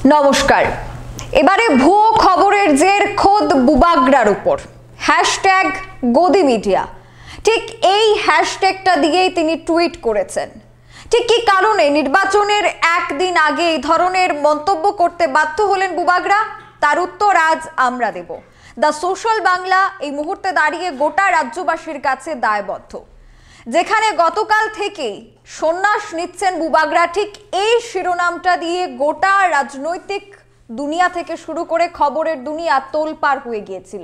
নমস্কার। এবারে ভুয়ো খবরের জের খোদ বুবাগ্রার উপর হ্যাশট্যাগ গদি মিডিয়া, ঠিক এই হ্যাশট্যাগটা দিয়েই তিনি টুইট করেছেন। ঠিক কি কারণে নির্বাচনের একদিন আগে এই ধরনের মন্তব্য করতে বাধ্য হলেন বুবাগ্রা, তার উত্তর আজ আমরা দেব। দ্য সোশ্যাল বাংলা এই মুহূর্তে দাঁড়িয়ে গোটা রাজ্যবাসীর কাছে দায়বদ্ধ। যেখানে গতকাল থেকেই সন্ন্যাস নিচ্ছেন বুবাগ্রা, ঠিক এই শিরোনামটা দিয়ে গোটা রাজনৈতিক দুনিয়া থেকে শুরু করে খবরের দুনিয়া তোলপাড় হয়ে গিয়েছিল।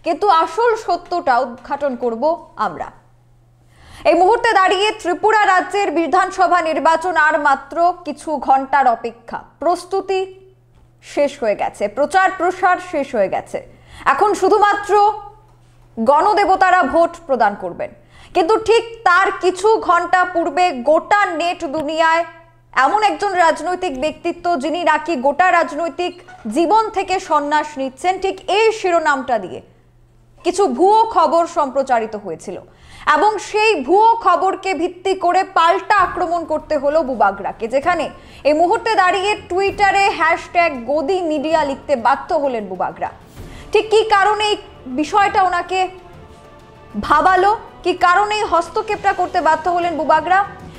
কিন্তু আসল সত্যটা উদ্ঘাটন করব আমরা। এই মুহূর্তে দাঁড়িয়ে ত্রিপুরা রাজ্যের বিধানসভা নির্বাচন আর মাত্র কিছু ঘন্টার অপেক্ষা। প্রস্তুতি শেষ হয়ে গেছে, প্রচার প্রসার শেষ হয়ে গেছে। এখন শুধুমাত্র গণদেবতারা ভোট প্রদান করবেন। কিন্তু ঠিক তার কিছু ঘন্টা পূর্বে গোটা নেট দুনিয়ায় এমন একজন রাজনৈতিক ব্যক্তিত্ব যিনি নাকি গোটা রাজনৈতিক জীবন থেকে সন্ন্যাস নিচ্ছেন, ঠিক এই শিরোনামটা দিয়ে কিছু ভুয়ো খবর সম্প্রচারিত হয়েছিল এবং সেই ভুয়ো খবরকে ভিত্তি করে পাল্টা আক্রমণ করতে হলো বুবাগ্রাকে। যেখানে এই মুহূর্তে দাঁড়িয়ে টুইটারে হ্যাশট্যাগ গদি মিডিয়া লিখতে বাধ্য হলেন বুবাগ্রা। ঠিক কি কারণে এই বিষয়টা ওনাকে ভাবালো, কি কারণে হস্তক্ষেপটা করতে বাধ্য হলেন বুবাগ্রা,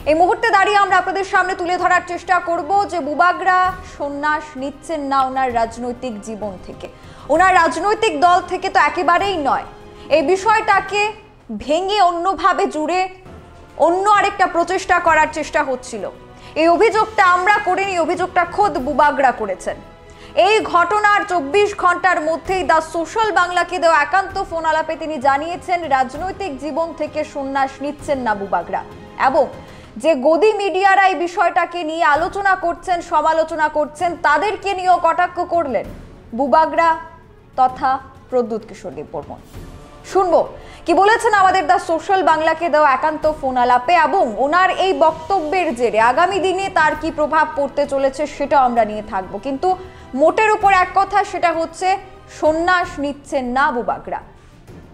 এই মুহূর্তে দাঁড়িয়ে আমরা আপনাদের সামনে তুলে ধরার চেষ্টা করব যে বুবাগ্রা সন্ন্যাস নিচ্ছেন না ওনার রাজনৈতিক জীবন থেকে, ওনার রাজনৈতিক দল থেকে তো একেবারেই নয়। এই বিষয়টাকে ভেঙে অন্যভাবে জুড়ে অন্য আরেকটা প্রচেষ্টা করার চেষ্টা হচ্ছিল। এই অভিযোগটা আমরা করিনি, এই অভিযোগটা খোদ বুবাগ্রা করেছেন। এই ঘটনার 24 ঘন্টার মধ্যেই দ্য সোশ্যাল বাংলাকে দেওয়া একান্ত ফোন আলাপে তিনি জানিয়েছেন রাজনৈতিক জীবন থেকে সন্ন্যাস নিচ্ছেন না বুবাগ্রা। এবং যে গদি মিডিয়ারা এই বিষয়টাকে নিয়ে আলোচনা করছেন, সমালোচনা করছেন, তাদেরকে নিয়েও কটাক্ষ করলেন বুবাগ্রা তথা প্রদ্যুৎ কিশোর দেববর্মন। শুনবো কি বলেছেন আমাদের দ্য সোশ্যাল বাংলাকে দেওয়া একান্ত ফোন আলাপে, এবং ওনার এই বক্তব্যের জেরে আগামী দিনে তার কি প্রভাব পড়তে চলেছে সেটাও আমরা নিয়ে থাকবো। কিন্তু মোটের উপর এক কথা, সেটা হচ্ছে সন্ন্যাস নিচ্ছেন না বুবাগ্রা।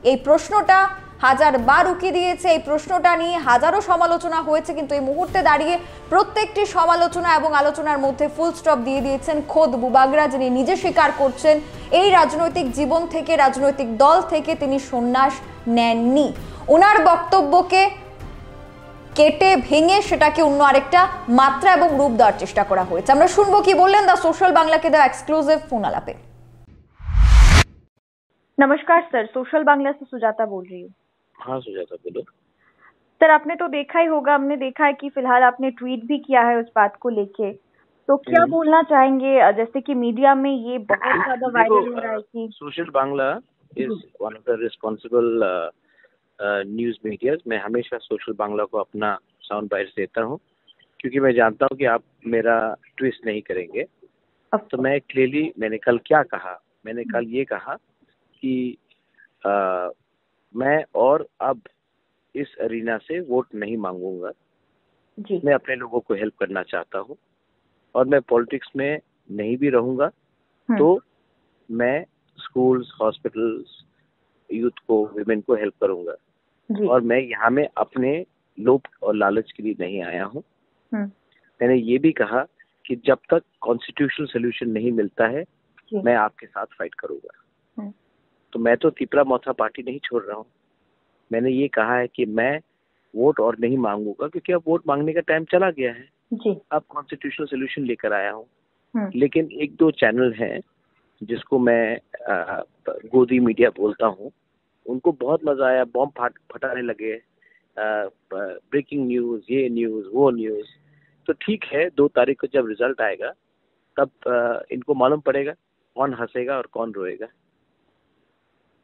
এই প্রশ্নটা হাজারবার উকি দিয়েছে, এই প্রশ্নটা নিয়ে হাজারো সমালোচনা হয়েছে, কিন্তু এই মুহূর্তে দাঁড়িয়ে প্রত্যেকটি সমালোচনা এবং আলোচনার মধ্যে ফুল স্টপ দিয়ে দিয়েছেন খোদ বুবাগ্রা, যিনি নিজে স্বীকার করছেন এই রাজনৈতিক জীবন থেকে, রাজনৈতিক দল থেকে তিনি সন্ন্যাস নেননি। ওনার বক্তব্যকে কেটে ভেঙে সেটাকে অন্য আরেকটা মাত্রা এবং রূপ দেওয়ার চেষ্টা করা হয়েছে। আমরা শুনবো কি বললেন দ্য সোশ্যাল বাংলাকে দেওয়া एक्सक्लूसिव फोन आलापे। नमस्कार सर, सोशल बांग्ला से सुजाता बोल रही हूँ। हाँ सुजाता बोलो। सर आपने तो देखा ही होगा, हमने देखा है कि फिलहाल आपने ट्वीट भी किया है उस बात को लेके, तो क्या बोलना चाहेंगे? जैसे कि मीडिया में ये बहुत ज्यादा वायरल हो रहा है कि social Bangla is one of the responsible news media. मैं हमेशा सोशल बांग्ला को अपना साउंड बाइट्स देता हूँ, क्योंकि मैं जानता हूँ कि आप मेरा ट्विस्ट नहीं करेंगे। तो मैं क्लियरली, मैंने कल क्या कहा, मैंने कल ये कहा कि मैं और अब इस अरीना से वोट नहीं मांगूंगा जी। मैं अपने लोगों को हेल्प करना चाहता हूँ और मैं पॉलिटिक्स में नहीं भी रहूंगा तो मैं स्कूल्स, हॉस्पिटल्स, यूथ को, विमेन को हेल्प करूंगा। और मैं यहाँ में अपने लोभ और लालच के लिए नहीं आया हूँ। मैंने ये भी कहा कि जब तक कॉन्स्टिट्यूशनल सोल्यूशन नहीं मिलता है मैं आपके साथ फाइट करूंगा। तो मैं तो तिपरा मौथा पार्टी नहीं छोड़ रहा हूँ। मैंने ये कहा है कि मैं वोट और नहीं मांगूंगा, क्योंकि अब वोट मांगने का टाइम चला गया है जी। अब कॉन्स्टिट्यूशनल सोल्यूशन लेकर आया हूँ। लेकिन एक दो चैनल हैं जिसको मैं गोदी मीडिया बोलता हूँ, उनको बहुत मजा आया, बॉम्ब फटाने लगे, ब्रेकिंग न्यूज, ये न्यूज, वो न्यूज। तो ठीक है, 2 तारीख को जब रिजल्ट आएगा तब इनको मालूम पड़ेगा कौन हंसेगा और कौन रोएगा।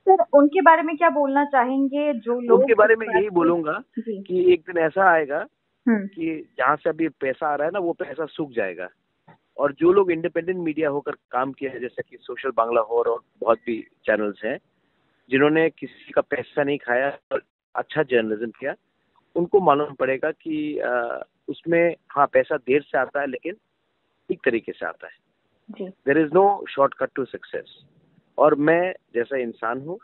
सर उनके बारे में क्या बोलना चाहेंगे? जो लोग उनके बारे में यही बोलूंगा कि एक दिन ऐसा आएगा कि जहाँ से अभी पैसा आ रहा है ना, वो पैसा सूख जाएगा। और जो लोग इंडिपेंडेंट मीडिया होकर काम किया है, जैसे कि सोशल बांग्ला हो और बहुत भी चैनल्स हैं जिन्होंने किसी का पैसा नहीं खाया और अच्छा जर्नलिज्म किया, उनको मालूम पड़ेगा कि उसमें हाँ पैसा देर से आता है लेकिन ठीक तरीके से आता है। There is no shortcut to success. और मैं जैसा इंसान हूँ,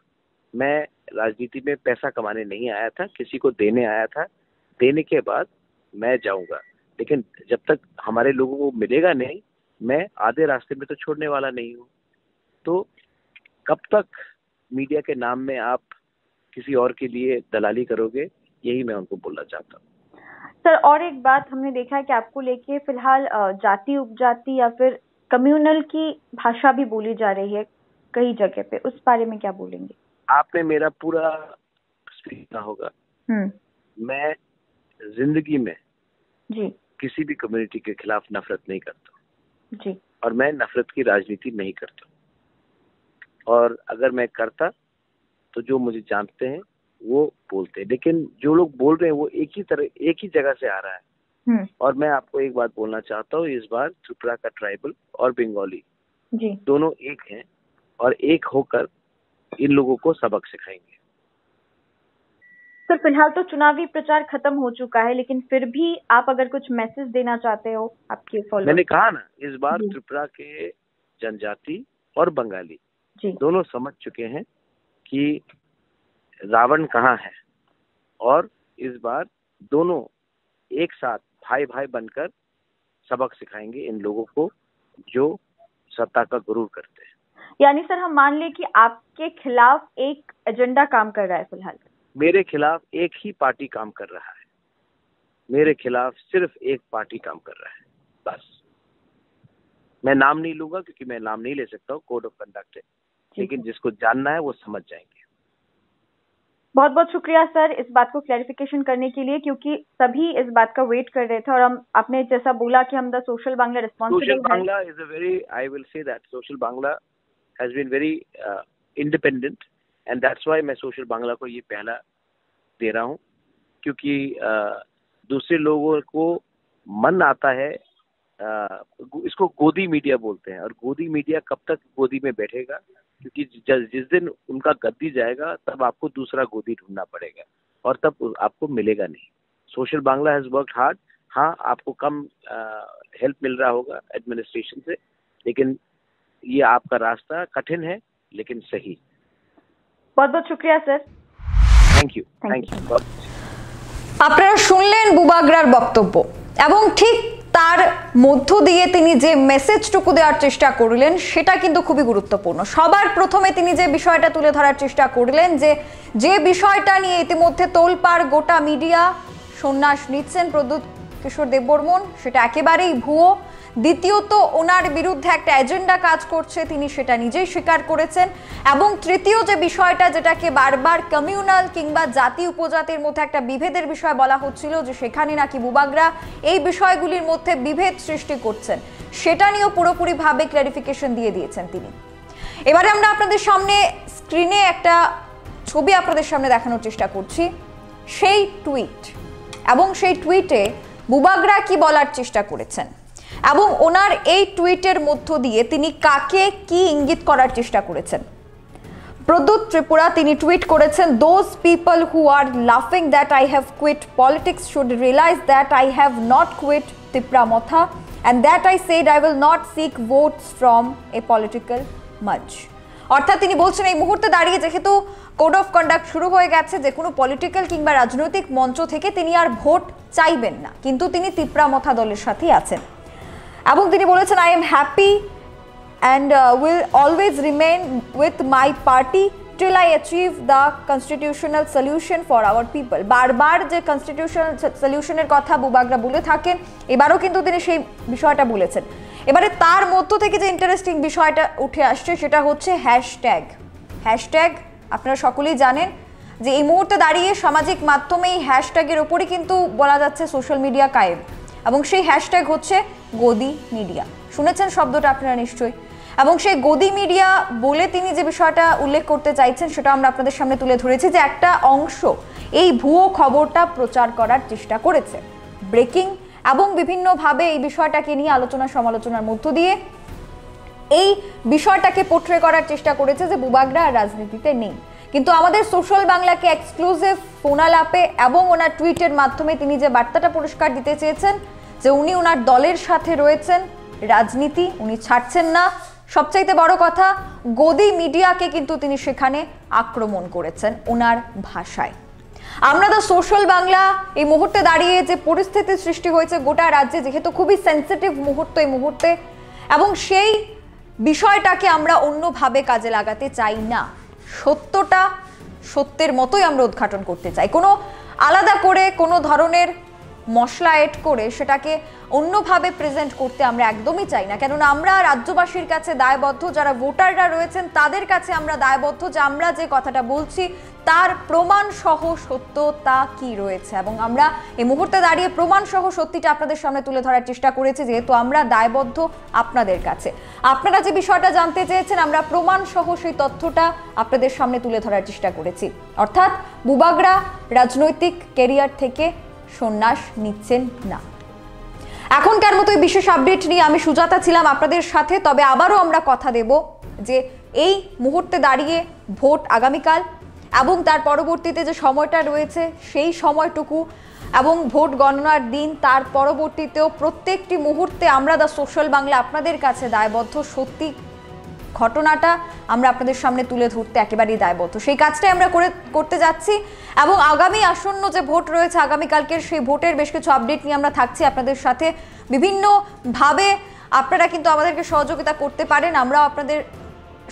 मैं राजनीति में पैसा कमाने नहीं आया था, किसी को देने आया था। देने के बाद मैं जाऊंगा, लेकिन जब तक हमारे लोगों को मिलेगा नहीं मैं आधे रास्ते में तो छोड़ने वाला नहीं हूँ। तो कब तक मीडिया के नाम में आप किसी और के लिए दलाली करोगे, यही मैं उनको बोलना चाहता हूँ। सर, और एक बात हमने देखा है कि आपको लेके फिलहाल जाति उपजाति या फिर कम्युनल की भाषा भी बोली जा रही है कई जगह पे, उस बारे में क्या बोलेंगे? आपने मेरा पूरा स्पीच सुना होगा। मैं जिंदगी में जी किसी भी कम्युनिटी के खिलाफ नफरत नहीं करता जी, और मैं नफरत की राजनीति नहीं करता। और अगर मैं करता तो जो मुझे जानते हैं वो बोलते हैं, लेकिन जो लोग बोल रहे हैं वो एक ही जगह से आ रहा है। और मैं आपको एक बात बोलना चाहता हूँ, इस बार त्रिपुरा का ट्राइबल और बंगाली जी दोनों एक हैं और एक होकर इन लोगों को सबक सिखाएंगे। सर, फिलहाल तो चुनावी प्रचार खत्म हो चुका है, लेकिन फिर भी आप अगर कुछ मैसेज देना चाहते हो आपके फॉलोअर्स। मैंने कहा ना, इस बार त्रिपुरा के जनजाति और बंगाली दोनों समझ चुके हैं कि रावण कहाँ है, और इस बार दोनों एक साथ भाई भाई बनकर सबक सिखाएंगे इन लोगों को जो सत्ता का गुरूर करते हैं। यानी सर, हम मान लें कि आपके खिलाफ एक एजेंडा काम कर रहा है फिलहाल? मेरे खिलाफ एक ही पार्टी काम कर रहा है, मेरे खिलाफ सिर्फ एक पार्टी काम कर रहा है, बस। मैं नाम नहीं लूंगा क्योंकि मैं नाम नहीं ले सकता हूँ, कोड ऑफ कंडक्ट है, लेकिन जिसको जानना है वो समझ जाएंगे। बहुत बहुत शुक्रिया सर इस बात को क्लैरिफिकेशन करने के लिए, क्योंकि सभी इस बात का वेट कर रहे थे। और हम, आपने जैसा बोला कि हम the social Bangla responsible, social Bangla is a very, I will say that social Bangla has been very independent, and that's why मैं सोशल बांग्ला को ये पहला दे रहा हूँ, क्योंकि दूसरे लोगों को मन आता है, इसको गोदी मीडिया बोलते हैं, और गोदी मीडिया कब तक गोदी में बैठेगा, क्योंकि जिस दिन उनका गद्दी जाएगा तब आपको दूसरा गोदी ढूंढना पड़ेगा और तब आपको मिलेगा नहीं। Social Bangla has worked hard. हाँ, आपको कम हेल्प मिल रहा होगा एडमिनिस्ट्रेशन से, लेकिन ये आपका रास्ता कठिन है लेकिन सही। बहुत बहुत शुक्रिया सर। Thank you. আপনারা শুনলেন বুবাগ্রার বক্তব্য, এবং ঠিক তার মধ্য দিয়ে তিনি যে মেসেজটুকু দেওয়ার চেষ্টা করলেন সেটা কিন্তু খুবই গুরুত্বপূর্ণ। সবার প্রথমে তিনি যে বিষয়টা তুলে ধরার চেষ্টা করলেন যে বিষয়টা নিয়ে ইতিমধ্যে তোলপাড় গোটা মিডিয়া, সন্ন্যাস নিচ্ছেন প্রদ্যুৎ কিশোর দেববর্মন, সেটা একেবারেই ভুয়ো। দ্বিতীয়ত, ওনার বিরুদ্ধে একটা এজেন্ডা কাজ করছে, তিনি সেটা নিজেই স্বীকার করেছেন। এবং তৃতীয় যে বিষয়টা, যেটাকে বারবার কমিউনাল কিংবা জাতি উপজাতির মধ্যে একটা বিভেদের বিষয় বলা হচ্ছিল, যে সেখানে নাকি বুবাগ্রা এই বিষয়গুলির মধ্যে বিভেদ সৃষ্টি করছেন, সেটা নিয়েও পুরোপুরিভাবে ক্ল্যারিফিকেশন দিয়ে দিয়েছেন তিনি। এবারে আমরা আপনাদের সামনে স্ক্রিনে একটা ছবি আপনাদের সামনে দেখানোর চেষ্টা করছি, সেই টুইট, এবং সেই টুইটে বুবাগ্রা কি বলার চেষ্টা করেছেন এবং ওনার এই টুইটের মধ্য দিয়ে তিনি কাকে কি ইঙ্গিত করার চেষ্টা করেছেন। প্রদ্যুৎ ত্রিপুরা তিনি টুইট করেছেন, দোজ পিপল হু আর লাফিং that I have quit politics should realise that I have not quit Tripura Motha and that I said I will not seek votes from a political মঞ্চ। অর্থাৎ তিনি বলছেন এই মুহূর্তে দাঁড়িয়ে যেহেতু কোড অফ কন্ডাক্ট শুরু হয়ে গেছে, যে কোনো পলিটিক্যাল কিংবা রাজনৈতিক মঞ্চ থেকে তিনি আর ভোট চাইবেন না, কিন্তু তিনি ত্রিপুরা মথা দলের সাথেই আছেন। এবং তিনি বলেছেন, I am happy and will always remain with my party till I achieve the constitutional solution for our people. বারবার যে কনস্টিটিউশনাল সলিউশনের কথা বুবাগ্রা বলে থাকেন, এবারও কিন্তু তিনি সেই বিষয়টা বলেছেন। এবারে তার মধ্য থেকে যে ইন্টারেস্টিং বিষয়টা উঠে আসছে সেটা হচ্ছে হ্যাশট্যাগ। আপনারা সকলেই জানেন যে এই মুহূর্তে দাঁড়িয়ে সামাজিক মাধ্যমে এই হ্যাশট্যাগের ওপরই কিন্তু বলা যাচ্ছে সোশ্যাল মিডিয়া কায়েম, এবং সেই হ্যাশট্যাগ হচ্ছে গদি মিডিয়া। শুনেছেন শব্দটা আপনারা নিশ্চয়ই। এবং সেই গদি মিডিয়া বলে তিনি যে বিষয়টা উল্লেখ করতে চাইছেন সেটা আমরা আপনাদের সামনে তুলে ধরেছি, যে একটা অংশ এই ভুয়ো খবরটা প্রচার করার চেষ্টা করেছে, ব্রেকিং, এবং বিভিন্নভাবে এই বিষয়টাকে নিয়ে আলোচনা সমালোচনার মধ্য দিয়ে এই বিষয়টাকে পোট্রে করার চেষ্টা করেছে যে বুবাগ্রা আর রাজনীতিতে নেই। কিন্তু আমাদের সোশ্যাল বাংলাকে এক্সক্লুসিভ ফোনালাপে এবং ওনার টুইটের মাধ্যমে তিনি যে বার্তাটা পরিষ্কার দিতে চেয়েছেন যে উনি ওনার দলের সাথে রয়েছেন, রাজনীতি উনি ছাড়ছেন না। সবচাইতে বড় কথা, গদি মিডিয়াকে কিন্তু তিনি সেখানে আক্রমণ করেছেন ওনার ভাষায়। আমরা দ্য সোশ্যাল বাংলা এই মুহূর্তে দাঁড়িয়ে যে পরিস্থিতির সৃষ্টি হয়েছে গোটা রাজ্যে, যেহেতু খুবই সেন্সিটিভ মুহূর্ত এই মুহূর্তে, এবং সেই বিষয়টাকে আমরা অন্যভাবে কাজে লাগাতে চাই না। সত্যটা সত্যের মতোই আমরা উদ্ঘাটন করতে চাই। কোনো আলাদা করে কোনো ধরনের মশলা এড করে সেটাকে অন্যভাবে প্রেজেন্ট করতে আমরা একদমই চাই না। কেননা আমরা রাজ্যবাসীর কাছে দায়বদ্ধ, যারা ভোটাররা রয়েছেন তাদের কাছে আমরা দায়বদ্ধ যে আমরা যে কথাটা বলছি তার প্রমাণ সহ সত্যতা কি রয়েছে, এবং আমরা এই মুহূর্তে দাঁড়িয়ে প্রমাণ সহ সত্যিটা আপনাদের সামনে তুলে ধরার চেষ্টা করেছি, যেহেতু আমরা দায়বদ্ধ আপনাদের কাছে। আপনারা যে বিষয়টা জানতে চেয়েছেন আমরা প্রমাণ সহ সেই তথ্যটা আপনাদের সামনে তুলে ধরার চেষ্টা করেছি। অর্থাৎ বুবাগরা রাজনৈতিক ক্যারিয়ার থেকে সন্ন্যাস নিচ্ছেন না। এখনকার মতো এই বিশেষ আপডেট নিয়ে আমি সুজাতা ছিলাম আপনাদের সাথে। তবে আবারও আমরা কথা দেব যে এই মুহূর্তে দাঁড়িয়ে ভোট আগামীকাল এবং তার পরবর্তীতে যে সময়টা রয়েছে সেই সময়টুকু এবং ভোট গণনার দিন তার পরবর্তীতেও প্রত্যেকটি মুহূর্তে আমরা দ্য সোশ্যাল বাংলা আপনাদের কাছে দায়বদ্ধ। সত্যি ঘটনাটা আমরা আপনাদের সামনে তুলে ধরতে একেবারেই দায়বদ্ধ। সেই কাজটাই আমরা করতে যাচ্ছি এবং আগামী আসন্ন যে ভোট রয়েছে আগামীকালকের সেই ভোটের বেশ কিছু আপডেট নিয়ে আমরা থাকছি আপনাদের সাথে। বিভিন্নভাবে আপনারা কিন্তু আমাদেরকে সহযোগিতা করতে পারেন, আমরাও আপনাদের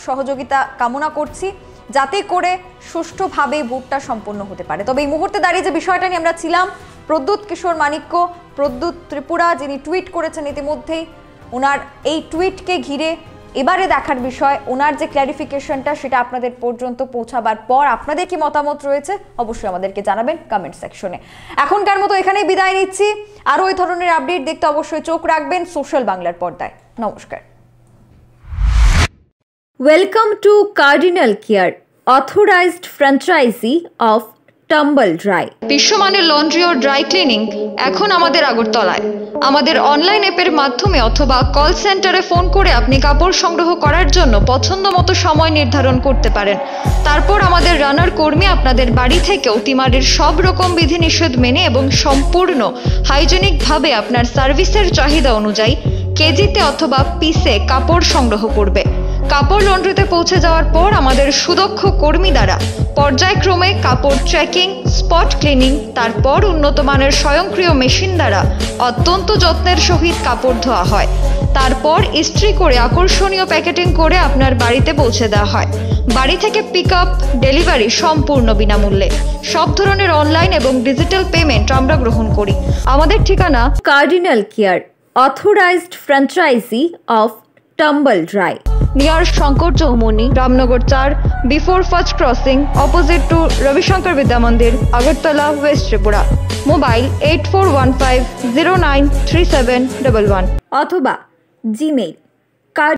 সহযোগিতা কামনা করছি যাতে করে সুষ্ঠুভাবে ভোটটা সম্পন্ন হতে পারে। তবে এই মুহূর্তে দাঁড়িয়ে যে বিষয়টা নিয়ে আমরা ছিলাম, প্রদ্যুৎ কিশোর মানিক্য, প্রদ্যুৎ ত্রিপুরা, যিনি টুইট করেছেন ইতিমধ্যেই, ওনার এই টুইটকে ঘিরে এবারে দেখার বিষয় ওনার যে ক্ল্যারিফিকেশনটা সেটা আপনাদের পর্যন্ত পৌঁছাবার পর আপনাদের কি মতামত রয়েছে অবশ্যই আমাদেরকে জানাবেন কমেন্ট সেকশনে। এখনকার মতো এখানেই বিদায় নিচ্ছি। আরও এই ধরনের আপডেট দেখতে অবশ্যই চোখ রাখবেন সোশ্যাল বাংলার পর্দায়। নমস্কার। Welcome to Cardinal Care, authorized franchisee of Tumble Dry. বিশ্বমানের লন্ড্রি ও ড্রাই ক্লিনিং এখন আমাদের আগরতলায়। আমাদের অনলাইন অ্যাপের মাধ্যমে অথবা কল সেন্টারে ফোন করে আপনি কাপড় সংগ্রহ করার জন্য পছন্দ মতো সময় নির্ধারণ করতে পারেন। তারপর আমাদের রানার কর্মী আপনাদের বাড়ি থেকে অতিমারির সব রকম বিধিনিষেধ মেনে এবং সম্পূর্ণ হাইজেনিকভাবে আপনার সার্ভিসের চাহিদা অনুযায়ী কেজিতে অথবা পিসে কাপড় সংগ্রহ করবে। কাপড় লন্ড্রিতে পৌঁছে যাওয়ার পর আমাদের সুদক্ষ কর্মী দ্বারা পর্যায়ক্রমে কাপড় ট্র্যাকিং, স্পট ক্লিনিং, তারপর উন্নত মানের স্বয়ংক্রিয় মেশিন দ্বারা অত্যন্ত যত্নের সহিত কাপড় ধোয়া হয়। তারপর ইস্ত্রি করে আকর্ষণীয় প্যাকেটিং করে আপনার বাড়িতে পৌঁছে দেওয়া হয়। বাড়ি থেকে পিক আপ, ডেলিভারি সম্পূর্ণ বিনামূল্যে। সব ধরনের অনলাইন এবং ডিজিটাল পেমেন্ট আমরা গ্রহণ করি। আমাদের ঠিকানা Cardinal Care, authorized franchisee of Tumble Dry. Near Shankar Chowmuhani, Ramnagar 4, before first crossing, opposite to Rabishankar Vidya Mandir, Agartala, West Tripura. Mobile 8415093711 অথবা জিমেইল